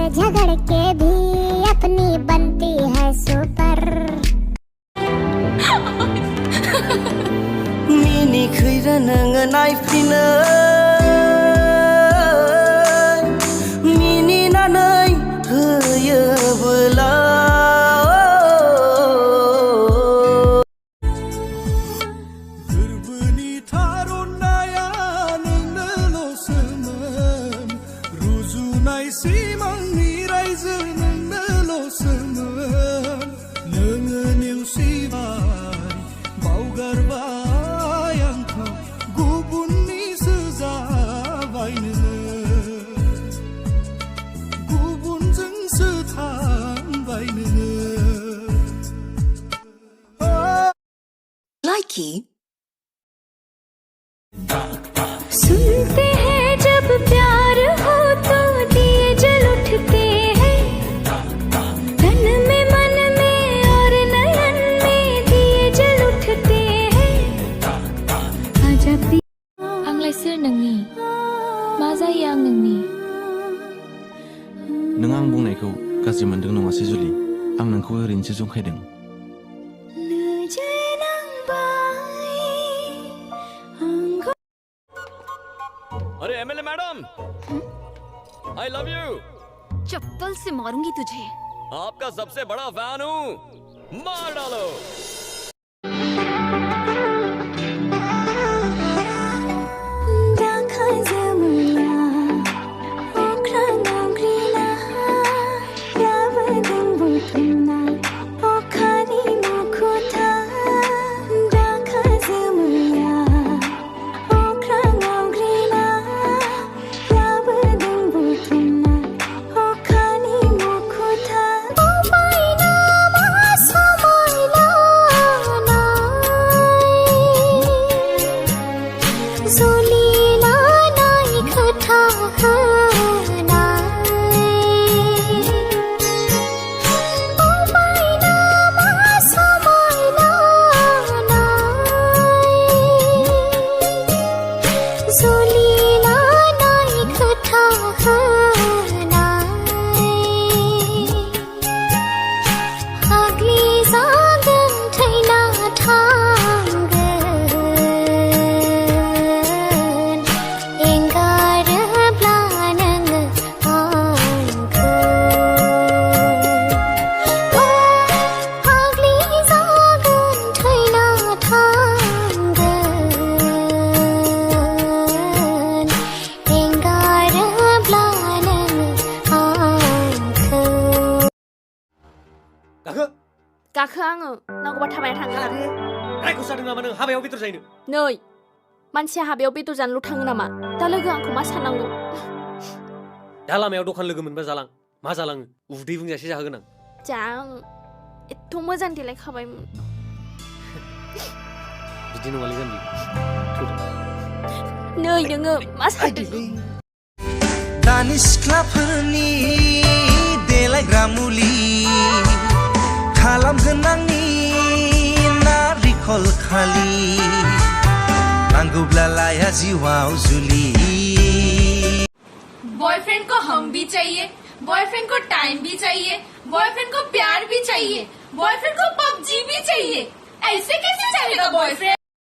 झगड़ के भी अपनी बनती है सुपर मिनी खैरा नोङो नायफिनो मिनिनानै होयोबोला गोरबोनि थारनाया नोंनोल'सोमोन रुजुनाय सिमांनि रायजो नोंनोल'सोमोन नोङो नेवसिबाय बावगारबाय आंखौ गुबुननिसो जाबाय नोङो गुबुनजोंसो थांबाय नोङो Likey सुनते हैं जब प्यार हो तो दिए जल उठते हैं तन में मन में और नयन में दिए जल उठते हैं आजा आंलाय सोर नोंनि मा जायो आं नोंनि नों आं बुंनायखौ गाज्रि मोनदों नङासै जुलि आं नोंखौ ओरैनोसो जंखायदों अरे MLA madam I love you चप्पल से मारूंगी तुझे आपका सबसे बड़ा फैन हूँ मार डालो गाखो आङो नांगौबा थाबायना थांगोन रायखौ जादों नामा नों हाबायाव बेदर जाहैनो नै मानसिया हाबायाव बेदर जानोल' थाङो नामा दा लोगो आंखौ मा साननांगौ दा लामायाव दखान लोगो मोनबा जालां मा जालाङो उदै बुंजासे जाहोगोन आं जा आं एथ' मोजां देलायखाबायमोन बिदि नङालै जाम्बि नै नोङो मा सानदों दानि सिख्लाफोरनि देलायग्रा मुलि खालामगोन आंनि नारिखल खालि नांगौब्ला लाया जिउआव जुलि बॉयफ्रेंड को हम भी चाहिए बॉयफ्रेंड को टाइम भी चाहिए बॉयफ्रेंड को प्यार भी चाहिए बॉयफ्रेंड को पबजी भी चाहिए ऐसे कैसे चलेगा बॉयफ्रेंड